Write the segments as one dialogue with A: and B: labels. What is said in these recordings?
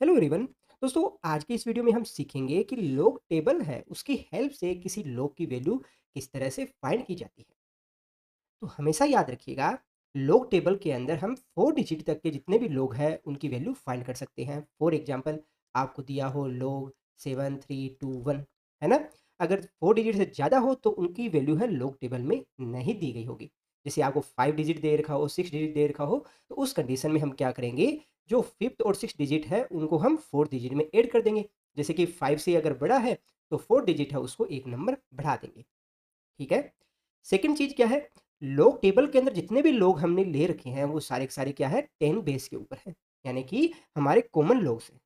A: Hello everyone. दोस्तों, आज की इस वीडियो में हम सीखेंगे कि लॉग टेबल है उसकी हेल्प से किसी लॉग की वैल्यू किस तरह से फाइंड की जाती है। तो हमेशा याद रखिएगा, लॉग टेबल के अंदर हम 4 डिजिट तक के जितने भी लोग हैं उनकी वैल्यू फाइंड कर सकते हैं। फॉर एग्जांपल, आपको दिया हो लॉग 7321, है ना। अगर 4 डिजिट से ज़्यादा हो तो उनकी वैल्यू है लॉग टेबल में नहीं दी गई होगी। जैसे आपको 5 डिजिट दे रखा हो, 6 डिजिट दे रखा हो, तो उस कंडीशन में हम क्या करेंगे, जो फिफ्थ और 6 डिजिट है उनको हम 4 डिजिट में ऐड कर देंगे। जैसे कि 5 से अगर बड़ा है तो 4 डिजिट है उसको एक नंबर बढ़ा देंगे। ठीक है। सेकंड चीज़ क्या है, लोग टेबल के अंदर जितने भी लोग हमने ले रखे हैं वो सारे के सारे क्या है, 10 बेस के ऊपर है, यानी कि हमारे कॉमन लोग्स हैं।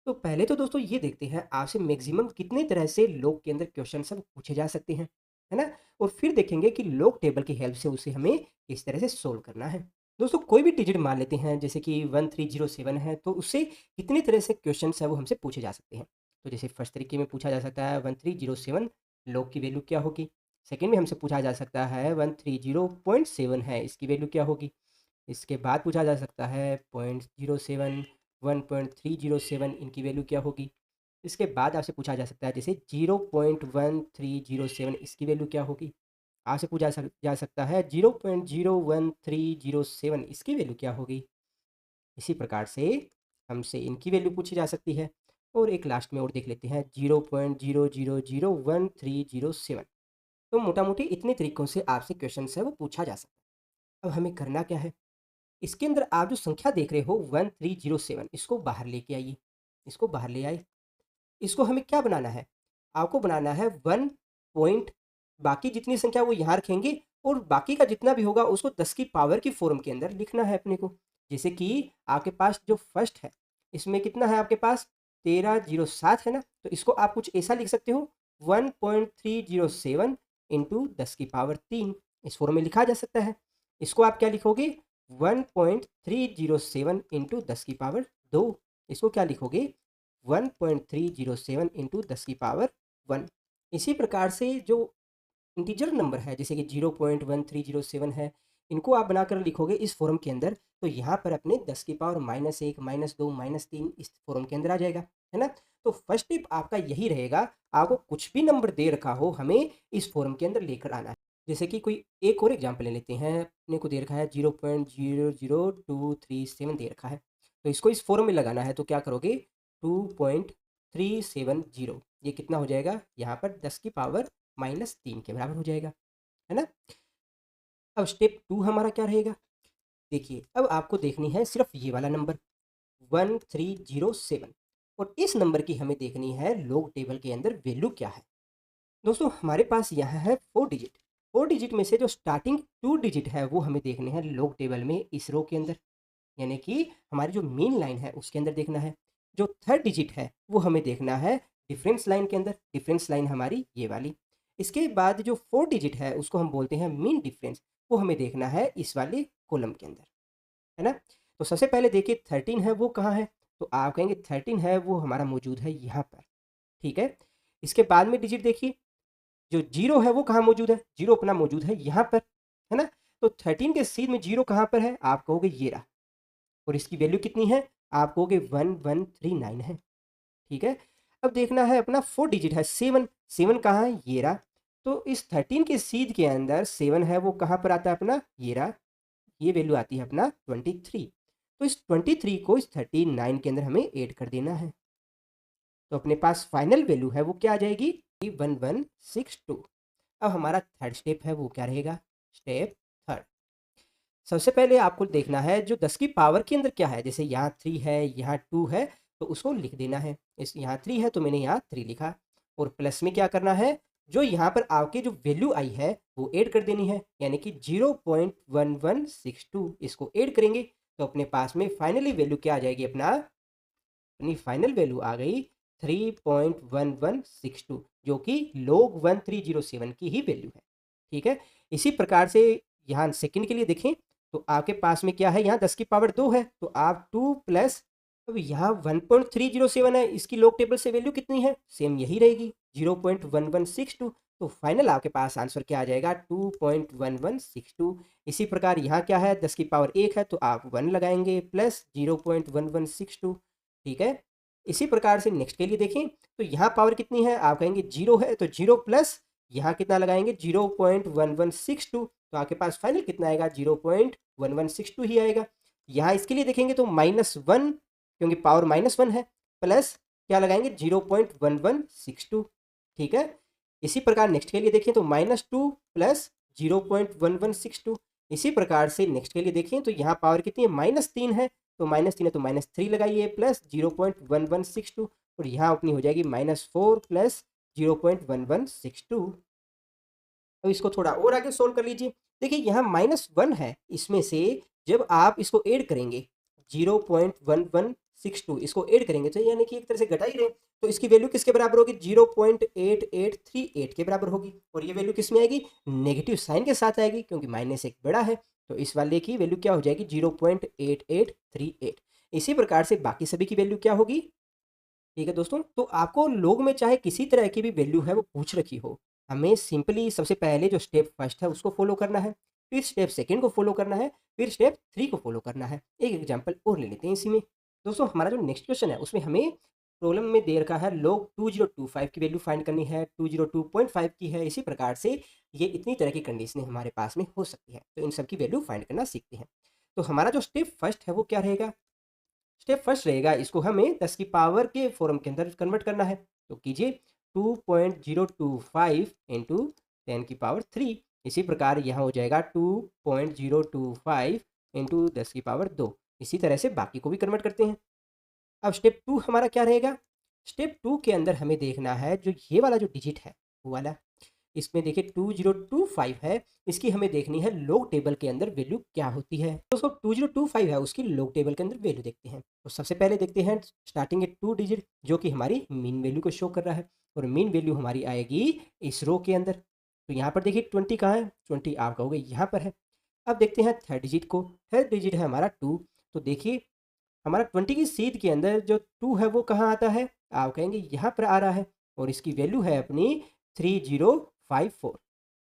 A: तो पहले तो दोस्तों ये देखते हैं आपसे मैक्सिमम कितने तरह से लोग के अंदर क्वेश्चन सब पूछे जा सकते हैं, है ना। और फिर देखेंगे कि लोग टेबल की हेल्प से उसे हमें किस तरह से सोल्व करना है। दोस्तों, कोई भी डिजिट मान लेते हैं, जैसे कि 1307 है, तो उससे कितनी तरह से क्वेश्चन है वो हमसे पूछे जा सकते हैं। तो जैसे फर्स्ट तरीके में पूछा जा सकता है 1307 लोग की वैल्यू क्या होगी। सेकेंड में हमसे पूछा जा सकता है 130.7 है, इसकी वैल्यू क्या होगी। इसके बाद पूछा जा सकता है 0.07, 1.307, इनकी वैल्यू क्या होगी। इसके बाद आपसे पूछा जा सकता है जैसे 0.1307, इसकी वैल्यू क्या होगी। आपसे पूछा जा सकता है 0.01307, इसकी वैल्यू क्या होगी। इसी प्रकार से हमसे इनकी वैल्यू पूछी जा सकती है। और एक लास्ट में और देख लेते हैं 0.000137। तो मोटा मोटी इतने तरीकों से आपसे क्वेश्चन है वो पूछा जा सकता है। अब हमें करना क्या है, इसके अंदर आप जो संख्या देख रहे हो 1307, इसको बाहर लेके आइए। इसको बाहर ले आए। इसको हमें क्या बनाना है, आपको बनाना है 1 पॉइंट, बाकी जितनी संख्या वो यहाँ रखेंगे और बाकी का जितना भी होगा उसको 10 की पावर की फॉर्म के अंदर लिखना है अपने को। जैसे कि आपके पास जो फर्स्ट है, इसमें कितना है आपके पास 1307 है ना, तो इसको आप कुछ ऐसा लिख सकते हो 1.307 इंटू 10 की पावर 3, इस फॉर्म में लिखा जा सकता है। इसको आप क्या लिखोगे, 1.307 इंटू 10 की पावर 2, इसको क्या लिखोगे, 1.307 इंटू 10 की पावर 1। इसी प्रकार से जो इंटीजर नंबर है, जैसे कि 0.1307 है, इनको आप बनाकर लिखोगे इस फॉर्म के अंदर, तो यहाँ पर अपने 10 की पावर -1, -2, -3 इस फॉर्म के अंदर आ जाएगा, है ना। तो फर्स्ट टिप आपका यही रहेगा, आपको कुछ भी नंबर दे रखा हो हमें इस फॉर्म के अंदर लेकर आना है। जैसे कि कोई एक और एग्जाम्पल ले लेते हैं, अपने को दे रखा है 0.00237 दे रखा है, तो इसको इस फॉर्म में लगाना है, तो क्या करोगे, 2.370, ये कितना हो जाएगा, यहाँ पर 10 की पावर -3 के बराबर हो जाएगा, है ना। अब स्टेप 2 हमारा क्या रहेगा, देखिए अब आपको देखनी है सिर्फ ये वाला नंबर 1307, और इस नंबर की हमें देखनी है लॉग टेबल के अंदर वैल्यू क्या है। दोस्तों, हमारे पास यहाँ है 4 डिजिट। 4 डिजिट में से जो स्टार्टिंग 2 डिजिट है वो हमें देखने हैं लॉग टेबल में इस रो के अंदर, यानी कि हमारी जो मेन लाइन है उसके अंदर देखना है। जो थर्ड डिजिट है वो हमें देखना है डिफरेंस लाइन के अंदर, डिफरेंस लाइन हमारी ये वाली। इसके बाद जो 4 डिजिट है उसको हम बोलते हैं मीन डिफरेंस, वो हमें देखना है इस वाले कॉलम के अंदर, है ना। तो सबसे पहले देखिए 13 है वो कहाँ है, तो आप कहेंगे 13 है वो हमारा मौजूद है यहाँ पर। ठीक है। इसके बाद में डिजिट देखिए, जो जीरो है वो कहाँ मौजूद है, जीरो अपना मौजूद है यहाँ पर, है ना। तो 13 के सीध में जीरो कहाँ पर है, आप कहोगे ये रहा, और इसकी वैल्यू कितनी है, आप कहोगे 1139 है। ठीक है। अब देखना है अपना 4 डिजिट है 7, 7 कहाँ है, ये रहा। तो इस 13 के सीध के अंदर 7 है वो कहाँ पर आता है अपना, ये रहा, ये वैल्यू आती है अपना 23। तो इस 23 को इस 39 के अंदर हमें ऐड कर देना है, तो अपने पास फाइनल वैल्यू है वो क्या आ जाएगी, 1162। अब हमारा थर्ड स्टेप है वो क्या रहेगा, स्टेप थर्ड। सबसे पहले आपको देखना है जो 10 की पावर के अंदर क्या है, जैसे यहाँ 3 है, यहाँ 2 है, तो उसको लिख देना है। इस यहाँ 3 है तो मैंने यहाँ 3 लिखा, और प्लस में क्या करना है, जो यहाँ पर आपके जो वैल्यू आई है वो ऐड कर देनी है, यानी कि 0.1162 इसको ऐड करेंगे, तो अपने पास में फाइनली वैल्यू क्या आ जाएगी, अपनी फाइनल वैल्यू आ गई 3.1162, जो कि log 1307 की ही वैल्यू है। ठीक है। इसी प्रकार से यहाँ सेकंड के लिए देखें, तो आपके पास में क्या है, यहाँ 10 की पावर 2 है, तो आप 2 प्लस, अब यहाँ 1.307 है, इसकी log टेबल से वैल्यू कितनी है, सेम यही रहेगी 0.1162। तो फाइनल आपके पास आंसर क्या आ जाएगा, 2.1162। इसी प्रकार यहाँ क्या है, 10 की पावर 1 है, तो आप 1 लगाएंगे प्लस 0.1162, ठीक है। इसी प्रकार से नेक्स्ट के लिए देखें तो यहाँ पावर कितनी है, आप कहेंगे 0 है तो 0 प्लस यहाँ कितना लगाएंगे 0.1162, तो आपके पास फाइनल कितना आएगा 0.1162 ही आएगा। यहाँ इसके लिए देखेंगे तो -1 क्योंकि पावर -1 है, प्लस क्या लगाएंगे 0.1162, ठीक है। इसी प्रकार नेक्स्ट के लिए देखें तो -2 प्लस 0.1162। इसी प्रकार से नेक्स्ट के लिए देखें तो यहाँ पावर कितनी है -3 है, तो -3 है तो -3 लगाइए प्लस 0.1162, और यहाँ अपनी हो जाएगी -4 प्लस 0.1162। अब इसको थोड़ा और आगे सोल्व कर लीजिए। देखिए यहाँ -1 है, इसमें से जब आप इसको ऐड करेंगे 0.1162 इसको ऐड करेंगे तो यानी कि एक तरह से घटा ही रहे, तो इसकी वैल्यू किसके बराबर होगी 0.8838 के बराबर होगी, और ये वैल्यू किस में आएगी नेगेटिव साइन के साथ आएगी क्योंकि माइनस एक बड़ा है, तो इस वाले की वैल्यू क्या हो जाएगी 0.8838। इसी प्रकार से बाकी सभी की वैल्यू क्या होगी, ठीक है दोस्तों। तो आपको लोग में चाहे किसी तरह की भी वैल्यू है वो पूछ रखी हो, हमें सिंपली सबसे पहले जो स्टेप फर्स्ट है उसको फॉलो करना है, फिर स्टेप सेकंड को फॉलो करना है, फिर स्टेप 3 को फॉलो करना है। एक एग्जांपल और ले लेते हैं इसी में। दोस्तों हमारा जो नेक्स्ट क्वेश्चन है उसमें हमें प्रॉब्लम में दे रखा है log 2025 की वैल्यू फाइंड करनी है, 202.5 की है। इसी प्रकार से ये इतनी तरह की कंडीशन हमारे पास में हो सकती है, तो इन सब की वैल्यू फाइंड करना सीखते हैं। तो हमारा जो स्टेप फर्स्ट है वो क्या रहेगा, स्टेप फर्स्ट रहेगा इसको हमें 10 की पावर के फॉर्म के अंदर कन्वर्ट करना है, तो कीजिए 2.025 इंटू 10 की पावर 3। इसी प्रकार यहाँ हो जाएगा 2.025 इंटू 10 की पावर 2। इसी तरह से बाकी को भी कन्वर्ट करते हैं। अब स्टेप 2 हमारा क्या रहेगा, स्टेप 2 के अंदर हमें देखना है जो ये वाला जो डिजिट है वो वाला, इसमें देखिए 2025 है, इसकी हमें देखनी है लॉग टेबल के अंदर वैल्यू क्या होती है। दोस्तों 2025 है उसकी लॉग टेबल के अंदर वैल्यू देखते हैं, तो सबसे पहले देखते हैं स्टार्टिंग एट 2 डिजिट जो कि हमारी मीन वैल्यू को शो कर रहा है, और मीन वैल्यू हमारी आएगी इस रो के अंदर। तो यहाँ पर देखिए 20 कहाँ है, 20 आप कहोगे यहाँ पर है। अब देखते हैं थर्ड डिजिट को, थर्ड डिजिट है हमारा 2, तो देखिए हमारा 20 की सीध के अंदर जो 2 है वो कहाँ आता है, आप कहेंगे यहाँ पर आ रहा है, और इसकी वैल्यू है अपनी 3054।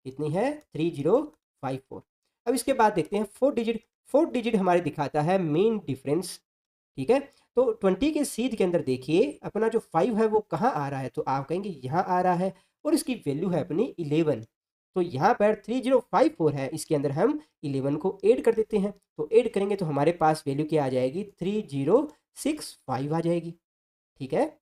A: कितनी है 3054। अब इसके बाद देखते हैं फोर्थ डिजिट, फोर्थ डिजिट हमारे दिखाता है मेन डिफरेंस, ठीक है। तो 20 के सीध के अंदर देखिए अपना जो 5 है वो कहाँ आ रहा है, तो आप कहेंगे यहाँ आ रहा है, और इसकी वैल्यू है अपनी 11। तो यहाँ पर 3054 है, इसके अंदर हम 11 को ऐड कर देते हैं, तो ऐड करेंगे तो हमारे पास वैल्यू क्या आ जाएगी 3065 आ जाएगी, ठीक है।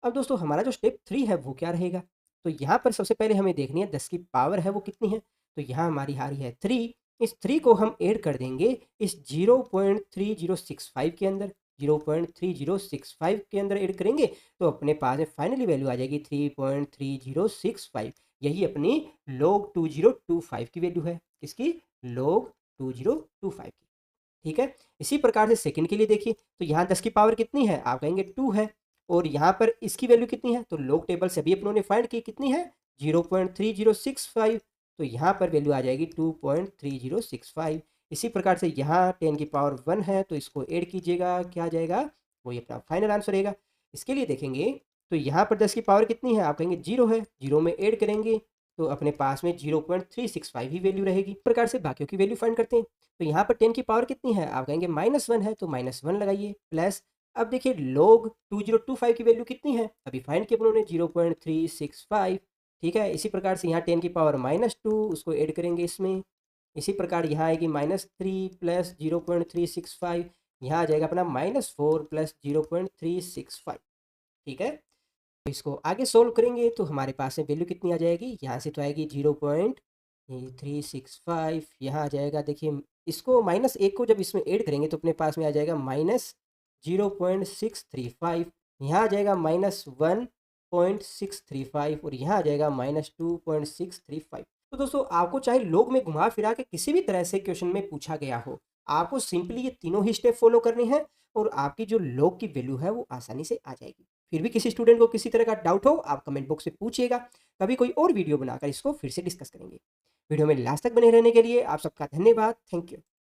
A: अब दोस्तों हमारा जो स्टेप 3 है वो क्या रहेगा, तो यहाँ पर सबसे पहले हमें देखनी है 10 की पावर है वो कितनी है, तो यहाँ हमारी आ रही है 3। इस 3 को हम ऐड कर देंगे इस 0.3065 के अंदर, 0.3065 के अंदर ऐड करेंगे तो अपने पास में फाइनली वैल्यू आ जाएगी 3.3065। यही अपनी log 2025 की वैल्यू है, किसकी log 2025 की, ठीक है। इसी प्रकार से सेकंड के लिए देखिए, तो यहाँ 10 की पावर कितनी है, आप कहेंगे 2 है, और यहाँ पर इसकी वैल्यू कितनी है, तो लॉग टेबल से भी अपनों ने फाइंड की कितनी है 0.3065, तो यहाँ पर वैल्यू आ जाएगी 2.3065। इसी प्रकार से यहाँ 10 की पावर 1 है, तो इसको ऐड कीजिएगा, क्या आ जाएगा वही अपना फाइनल आंसर रहेगा। इसके लिए देखेंगे तो यहाँ पर 10 की पावर कितनी है, आप कहेंगे 0 है, 0 में ऐड करेंगे तो अपने पास में 0.365 ही वैल्यू रहेगी। इस प्रकार से बाकियों की वैल्यू फाइंड करते हैं, तो यहाँ पर 10 की पावर कितनी है, आप कहेंगे -1 है, तो -1 लगाइए प्लस। अब देखिए log 2025 की वैल्यू कितनी है, अभी फाइंड किया उन्होंने 0.365, ठीक है। इसी प्रकार से यहाँ 10 की पावर -2 उसको ऐड करेंगे इसमें। इसी प्रकार यहाँ आएगी -3 प्लस 0.365, यहाँ आ जाएगा अपना -4 प्लस 0.365, ठीक है। तो इसको आगे सोल्व करेंगे तो हमारे पास में वैल्यू कितनी आ जाएगी, यहाँ से तो आएगी 0.365, यहाँ आ जाएगा देखिए इसको -1 को जब इसमें ऐड करेंगे तो अपने पास में आ जाएगा -0.635, यहाँ आ जाएगा -1.635, और यहाँ आ जाएगा -2.635। तो दोस्तों आपको चाहे लोग में घुमा फिरा के किसी भी तरह से क्वेश्चन में पूछा गया हो, आपको सिंपली ये तीनों ही स्टेप फॉलो करने हैं और आपकी जो लॉग की वैल्यू है वो आसानी से आ जाएगी। फिर भी किसी स्टूडेंट को किसी तरह का डाउट हो आप कमेंट बॉक्स में पूछिएगा, कभी कोई और वीडियो बनाकर इसको फिर से डिस्कस करेंगे। वीडियो में लास्ट तक बने रहने के लिए आप सबका धन्यवाद, थैंक यू।